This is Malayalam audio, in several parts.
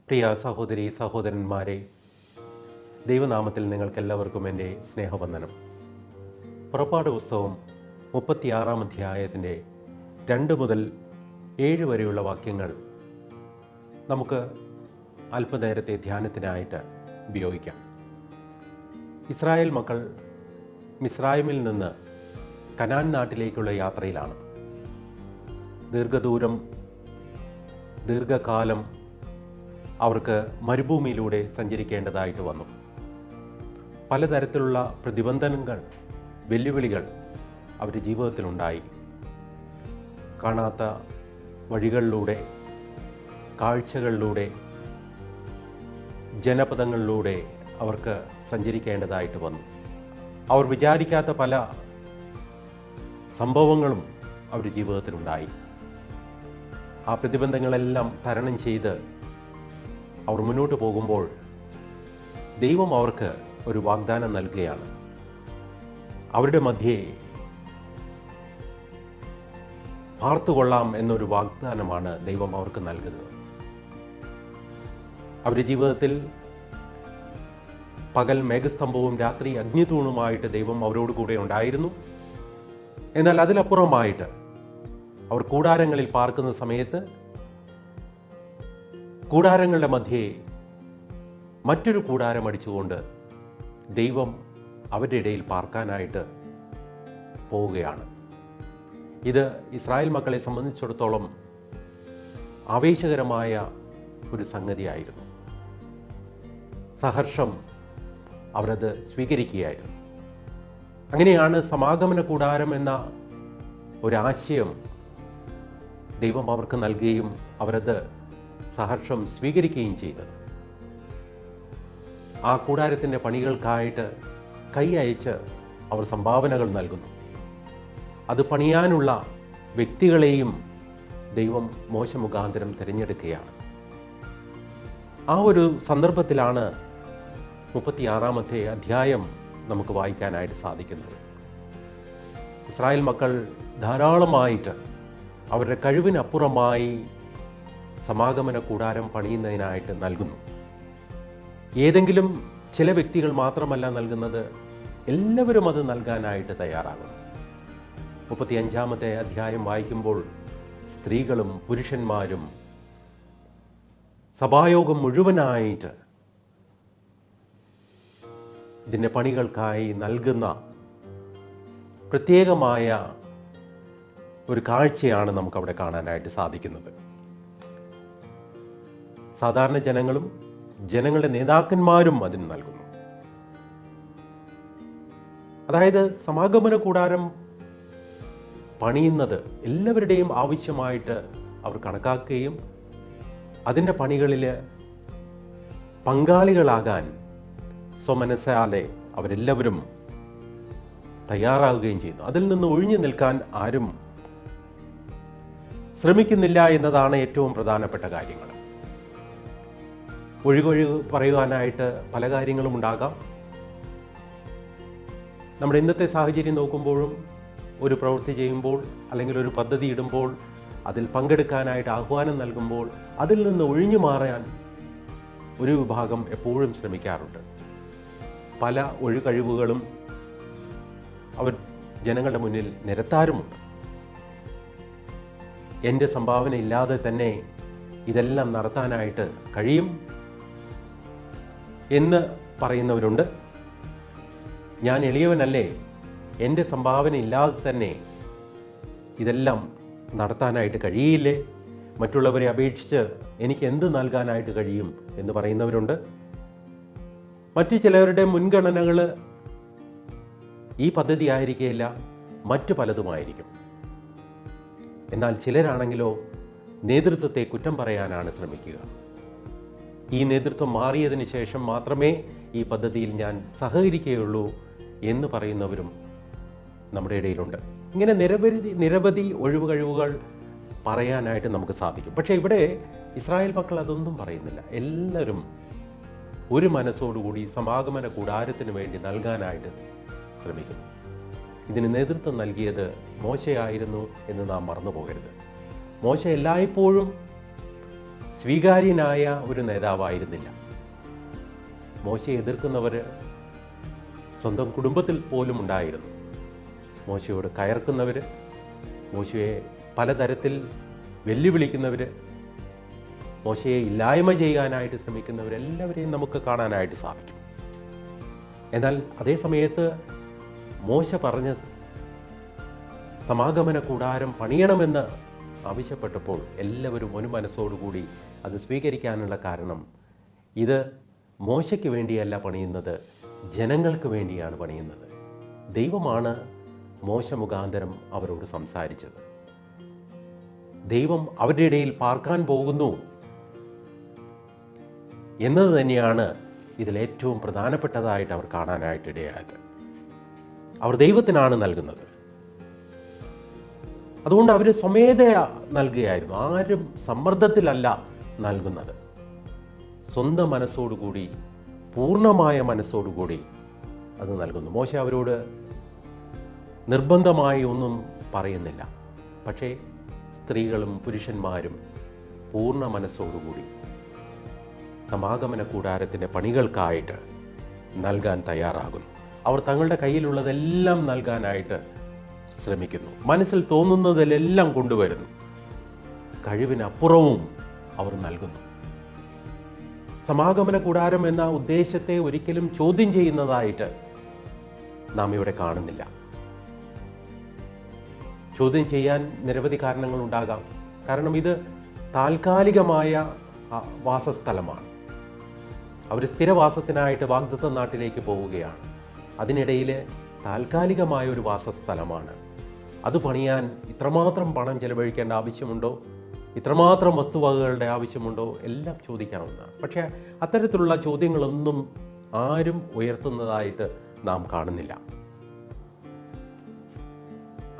പ്രിയ സഹോദരി സഹോദരന്മാരെ, ദൈവനാമത്തിൽ നിങ്ങൾക്കെല്ലാവർക്കും എൻ്റെ സ്നേഹവന്ദനം. പുറപ്പാട് പുസ്തകം 36 അധ്യായത്തിൻ്റെ 2 മുതൽ 7 വരെയുള്ള വാക്യങ്ങൾ നമുക്ക് അല്പനേരത്തെ ധ്യാനത്തിനായിട്ട് ഉപയോഗിക്കാം. ഇസ്രായേൽ മക്കൾ മിസ്രൈമിൽ നിന്ന് കനാൻ നാട്ടിലേക്കുള്ള യാത്രയിലാണ്. ദീർഘകാലം അവർക്ക് മരുഭൂമിയിലൂടെ സഞ്ചരിക്കേണ്ടതായിട്ട് വന്നു. പലതരത്തിലുള്ള പ്രതിബന്ധനങ്ങൾ, വെല്ലുവിളികൾ അവരുടെ ജീവിതത്തിലുണ്ടായി. കാണാത്ത വഴികളിലൂടെ, കാഴ്ചകളിലൂടെ, ജനപദങ്ങളിലൂടെ അവർക്ക് സഞ്ചരിക്കേണ്ടതായിട്ട് വന്നു. അവർ വിചാരിക്കാത്ത പല സംഭവങ്ങളും അവരുടെ ജീവിതത്തിലുണ്ടായി. ആ പ്രതിബന്ധങ്ങളെല്ലാം തരണം ചെയ്ത് അവർ മുന്നോട്ട് പോകുമ്പോൾ ദൈവം അവർക്ക് ഒരു വാഗ്ദാനം നൽകുകയാണ്. അവരുടെ മധ്യേ പാർത്തുകൊള്ളാം എന്നൊരു വാഗ്ദാനമാണ് ദൈവം അവർക്ക് നൽകുന്നത്. അവരുടെ ജീവിതത്തിൽ പകൽ മേഘസ്തംഭവും രാത്രി അഗ്നിതൂണുമായിട്ട് ദൈവം അവരോട് കൂടെ ഉണ്ടായിരുന്നു. എന്നാൽ അതിലപ്പുറമായിട്ട് അവർ കൂടാരങ്ങളിൽ പാർക്കുന്ന സമയത്ത് കൂടാരങ്ങളുടെ മധ്യേ മറ്റൊരു കൂടാരം അടിച്ചുകൊണ്ട് ദൈവം അവരുടെ ഇടയിൽ പാർക്കാനായിട്ട് പോവുകയാണ്. ഇത് ഇസ്രായേൽ മക്കളെ സംബന്ധിച്ചിടത്തോളം ആവേശകരമായ ഒരു സംഗതിയായിരുന്നു. സഹർഷം അവരത് സ്വീകരിക്കുകയായിരുന്നു. അങ്ങനെയാണ് സമാഗമന കൂടാരം എന്ന ഒരാശയം ദൈവം അവർക്ക് നൽകുകയും അവരത് സഹർഷം സ്വീകരിക്കുകയും ചെയ്തത്. ആ കൂടാരത്തിൻ്റെ പണികൾക്കായിട്ട് കൈ അയച്ച് അവർ സംഭാവനകൾ നൽകുന്നു. അത് പണിയാനുള്ള വ്യക്തികളെയും ദൈവം മോശ മുഖാന്തരം തിരഞ്ഞെടുക്കുകയാണ്. ആ ഒരു സന്ദർഭത്തിലാണ് 36 അധ്യായം നമുക്ക് വായിക്കാനായിട്ട് സാധിക്കുന്നത്. ഇസ്രായേൽ മക്കൾ ധാരാളമായിട്ട് അവരുടെ കഴിവിനപ്പുറമായി സമാഗമന കൂടാരം പണിയുന്നതിനായിട്ട് നൽകുന്നു. ഏതെങ്കിലും ചില വ്യക്തികൾ മാത്രമല്ല നൽകുന്നത്, എല്ലാവരും അത് നൽകാനായിട്ട് തയ്യാറാകുന്നു. 35 അധ്യായം വായിക്കുമ്പോൾ സ്ത്രീകളും പുരുഷന്മാരും സഭായോഗം മുഴുവനായിട്ട് ഇതിൻ്റെ പണികൾക്കായി നൽകുന്ന പ്രത്യേകമായ ഒരു കാഴ്ചയാണ് നമുക്കവിടെ കാണാനായിട്ട് സാധിക്കുന്നത്. സാധാരണ ജനങ്ങളും ജനങ്ങളുടെ നേതാക്കന്മാരും അതിന് നൽകുന്നു. അതായത് സമാഗമന കൂടാരം പണിയുന്നത് എല്ലാവരുടെയും ആവശ്യമായിട്ട് അവർ കണക്കാക്കുകയും അതിൻ്റെ പണികളിൽ പങ്കാളികളാകാൻ സ്വമനസാലെ അവരെല്ലാവരും തയ്യാറാവുകയും ചെയ്യുന്നു. അതിൽ നിന്ന് ഒഴിഞ്ഞു നിൽക്കാൻ ആരും ശ്രമിക്കുന്നില്ല എന്നതാണ് ഏറ്റവും പ്രധാനപ്പെട്ട കാര്യങ്ങൾ. ഒഴികൊഴിവ് പറയുവാനായിട്ട് പല കാര്യങ്ങളും ഉണ്ടാകാം. നമ്മുടെ ഇന്നത്തെ സാഹചര്യം നോക്കുമ്പോഴും ഒരു പ്രവൃത്തി ചെയ്യുമ്പോൾ അല്ലെങ്കിൽ ഒരു പദ്ധതി ഇടുമ്പോൾ അതിൽ പങ്കെടുക്കാനായിട്ട് ആഹ്വാനം നൽകുമ്പോൾ അതിൽ നിന്ന് ഒഴിഞ്ഞു മാറാൻ ഒരു വിഭാഗം എപ്പോഴും ശ്രമിക്കാറുണ്ട്. പല ഒഴികഴിവുകളും അവർ ജനങ്ങളുടെ മുന്നിൽ നിരത്താറുമുണ്ട്. എൻ്റെ സംഭാവന ഇല്ലാതെ തന്നെ ഇതെല്ലാം നടത്താനായിട്ട് കഴിയും എന്ന് പറയുന്നവരുണ്ട്. ഞാൻ എളിയവനല്ലേ, എൻ്റെ സംഭാവന ഇല്ലാതെ തന്നെ ഇതെല്ലാം നടത്താനായിട്ട് കഴിയില്ലേ, മറ്റുള്ളവരെ അപേക്ഷിച്ച് എനിക്ക് എന്ത് നൽകാനായിട്ട് കഴിയും എന്ന് പറയുന്നവരുണ്ട്. മറ്റു ചിലവരുടെ മുൻഗണനകൾ ഈ പദ്ധതി ആയിരിക്കില്ല, മറ്റു പലതുമായിരിക്കും. എന്നാൽ ചിലരാണെങ്കിലോ നേതൃത്വത്തെ കുറ്റം പറയാനാണ് ശ്രമിക്കുക. ഈ നേതൃത്വം മാറിയതിന് ശേഷം മാത്രമേ ഈ പദ്ധതിയിൽ ഞാൻ സഹകരിക്കുകയുള്ളൂ എന്ന് പറയുന്നവരും നമ്മുടെ ഇടയിലുണ്ട്. ഇങ്ങനെ നിരവധി ഒഴിവുകഴിവുകൾ പറയാനായിട്ട് നമുക്ക് സാധിക്കും. പക്ഷേ ഇവിടെ ഇസ്രായേൽ മക്കൾ അതൊന്നും പറയുന്നില്ല. എല്ലാവരും ഒരു മനസ്സോടുകൂടി സമാഗമന കൂടാരത്തിന് വേണ്ടി നൽകാനായിട്ട് ശ്രമിക്കുന്നു. ഇതിന് നേതൃത്വം നൽകിയത് മോശയായിരുന്നു എന്ന് നാം മറന്നു പോകരുത്. മോശ എല്ലായ്പ്പോഴും സ്വീകാര്യനായ ഒരു നേതാവായിരുന്നില്ല. മോശയെ എതിർക്കുന്നവർ സ്വന്തം കുടുംബത്തിൽ പോലും ഉണ്ടായിരുന്നു. മോശയോട് കയർക്കുന്നവർ, മോശയെ പലതരത്തിൽ വെല്ലുവിളിക്കുന്നവർ, മോശയെ ഇല്ലായ്മ ചെയ്യാനായിട്ട് ശ്രമിക്കുന്നവരെല്ലാവരെയും നമുക്ക് കാണാനായിട്ട് സാധിക്കും. എന്നാൽ അതേ സമയത്ത് മോശ പറഞ്ഞ സമാഗമന കൂടാരം പണിയണമെന്ന് ആവശ്യപ്പെട്ടപ്പോൾ എല്ലാവരും ഒരു മനസ്സോടുകൂടി അത് സ്വീകരിക്കാനുള്ള കാരണം, ഇത് മോശയ്ക്ക് വേണ്ടിയല്ല പണിയുന്നത്, ജനങ്ങൾക്ക് വേണ്ടിയാണ് പണിയുന്നത്. ദൈവമാണ് മോശ മുഖാന്തരം അവരോട് സംസാരിച്ചത്. ദൈവം അവരുടെ ഇടയിൽ പാർക്കാൻ പോകുന്നു എന്നത് തന്നെയാണ് ഇതിലേറ്റവും പ്രധാനപ്പെട്ടതായിട്ട് അവർ കാണാനായിട്ടിടയായത്. അവർ ദൈവത്തിനാണ് നൽകുന്നത്. അതുകൊണ്ട് അവർ സ്വമേധയാ നൽകുകയായിരുന്നു. ആരും സമ്മർദ്ദത്തിലല്ല നൽകുന്നത്. സ്വന്തം മനസ്സോടുകൂടി, പൂർണ്ണമായ മനസ്സോടുകൂടി അത് നൽകുന്നു. മോശ അവരോട് നിർബന്ധമായി ഒന്നും പറയുന്നില്ല. പക്ഷേ സ്ത്രീകളും പുരുഷന്മാരും പൂർണ്ണ മനസ്സോടുകൂടി സമാഗമന കൂടാരത്തിൻ്റെ പണികൾക്കായിട്ട് നൽകാൻ തയ്യാറാകുന്നു. അവർ തങ്ങളുടെ കയ്യിലുള്ളതെല്ലാം നൽകാനായിട്ട് ശ്രമിക്കുന്നു. മനസ്സിൽ തോന്നുന്നതിലെല്ലാം കൊണ്ടുവരുന്നു. കഴിവിനപ്പുറവും അവർ നൽകുന്നു. സമാഗമന കൂടാരം എന്ന ഉദ്ദേശത്തെ ഒരിക്കലും ചോദ്യം ചെയ്യുന്നതായിട്ട് നാം ഇവിടെ കാണുന്നില്ല. ചോദ്യം ചെയ്യാൻ നിരവധി കാരണങ്ങളുണ്ടാകാം. കാരണം ഇത് താൽക്കാലികമായ വാസസ്ഥലമാണ്. അവർ സ്ഥിരവാസത്തിനായിട്ട് വാഗ്ദത്ത നാട്ടിലേക്ക് പോവുകയാണ്. അതിനിടയിൽ താൽക്കാലികമായ ഒരു വാസസ്ഥലമാണ്. അത് പണിയാൻ ഇത്രമാത്രം പണം ചെലവഴിക്കേണ്ട ആവശ്യമുണ്ടോ, ഇത്രമാത്രം വസ്തുവകകളുടെ ആവശ്യമുണ്ടോ, എല്ലാം ചോദിക്കാവുന്നതാണ്. പക്ഷേ അത്തരത്തിലുള്ള ചോദ്യങ്ങളൊന്നും ആരും ഉയർത്തുന്നതായിട്ട് നാം കാണുന്നില്ല.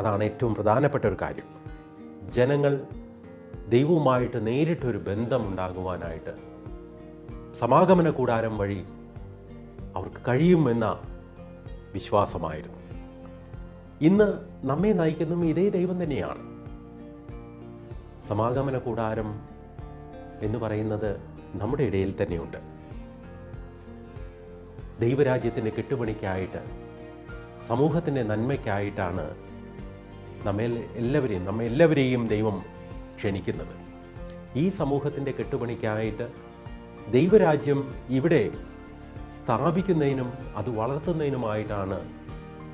അതാണ് ഏറ്റവും പ്രധാനപ്പെട്ട ഒരു കാര്യം. ജനങ്ങൾ ദൈവവുമായിട്ട് നേരിട്ടൊരു ബന്ധമുണ്ടാകുവാനായിട്ട് സമാഗമന കൂടാരം വഴി അവർക്ക് കഴിയുമെന്ന വിശ്വാസമായിരുന്നു. ഇന്ന് നമ്മെ നയിക്കുന്നതും ഇതേ ദൈവം തന്നെയാണ്. സമാഗമന കൂടാരം എന്ന് പറയുന്നത് നമ്മുടെ ഇടയിൽ തന്നെയുണ്ട്. ദൈവരാജ്യത്തിൻ്റെ കെട്ടുപണിക്കായിട്ട്, സമൂഹത്തിൻ്റെ നന്മയ്ക്കായിട്ടാണ് നമ്മെ എല്ലാവരെയും ദൈവം ക്ഷണിക്കുന്നത്. ഈ സമൂഹത്തിൻ്റെ കെട്ടുപണിക്കായിട്ട് ദൈവരാജ്യം ഇവിടെ സ്ഥാപിക്കുന്നതിനും അത് വളർത്തുന്നതിനുമായിട്ടാണ്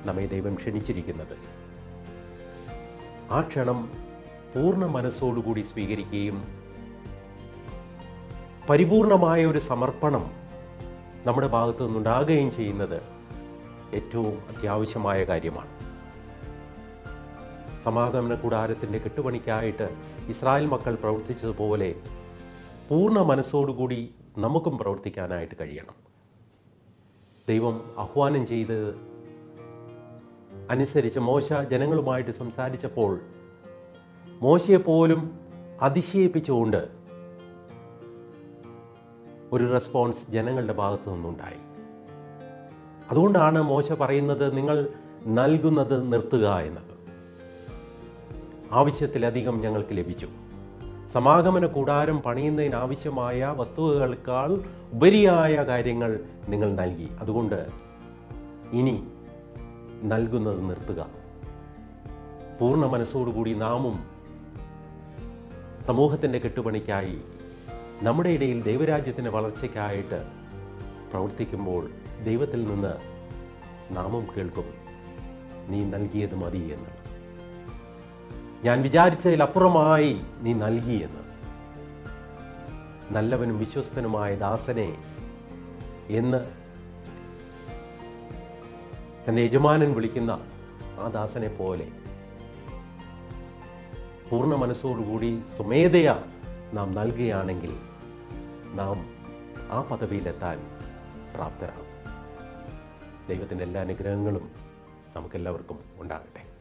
നമ്മെ ദൈവം ക്ഷണിച്ചിരിക്കുന്നത്. ആ ക്ഷണം പൂർണ്ണ മനസ്സോടുകൂടി സ്വീകരിക്കുകയും പരിപൂർണമായ ഒരു സമർപ്പണം നമ്മുടെ ഭാഗത്തു നിന്നുണ്ടാകുകയും ചെയ്യുന്നത് ഏറ്റവും അത്യാവശ്യമായ കാര്യമാണ്. സമാഗമന കൂടാരത്തിൻ്റെ കെട്ടുപണിക്കായിട്ട് ഇസ്രായേൽ മക്കൾ പ്രവർത്തിച്ചതുപോലെ പൂർണ്ണ മനസ്സോടുകൂടി നമുക്കും പ്രവർത്തിക്കാനായിട്ട് കഴിയണം. ദൈവം ആഹ്വാനം ചെയ്ത് അനുസരിച്ച് മോശ ജനങ്ങളുമായിട്ട് സംസാരിച്ചപ്പോൾ മോശയെപ്പോലും അതിശയിപ്പിച്ചുകൊണ്ട് ഒരു റെസ്പോൺസ് ജനങ്ങളുടെ ഭാഗത്തു നിന്നുണ്ടായി. അതുകൊണ്ടാണ് മോശ പറയുന്നത്, നിങ്ങൾ നൽകുന്നത് നിർത്തുക എന്നത്. ആവശ്യത്തിലധികം ഞങ്ങൾക്ക് ലഭിച്ചു. സമാഗമന കൂടാരം പണിയുന്നതിനാവശ്യമായ വസ്തുവകകളേക്കാൾ ഉപരിയായ കാര്യങ്ങൾ നിങ്ങൾ നൽകി. അതുകൊണ്ട് ഇനി നൽകുന്നത് നിർത്തുക. പൂർണ്ണ മനസ്സോടുകൂടി നാമും സമൂഹത്തിൻ്റെ കെട്ടുപണിക്കായി, നമ്മുടെ ഇടയിൽ ദൈവരാജ്യത്തിൻ്റെ വളർച്ചയ്ക്കായിട്ട് പ്രവർത്തിക്കുമ്പോൾ ദൈവത്തിൽ നിന്ന് നാമും കേൾക്കും, നീ നൽകിയത് മതി എന്ന്. ഞാൻ വിചാരിച്ചതിലപ്പുറമായി നീ നൽകിയെന്ന്. നല്ലവനും വിശ്വസ്തനുമായ ദാസനെ എന്ന് തൻ്റെ യജമാനൻ വിളിക്കുന്ന ആ ദാസനെ പോലെ പൂർണ്ണ മനസ്സോടുകൂടി സ്വമേധയാ നാം നൽകുകയാണെങ്കിൽ നാം ആ പദവിയിലെത്താൻ പ്രാപ്തരാകും. ദൈവത്തിൻ്റെ എല്ലാ അനുഗ്രഹങ്ങളും നമുക്കെല്ലാവർക്കും ഉണ്ടാകട്ടെ.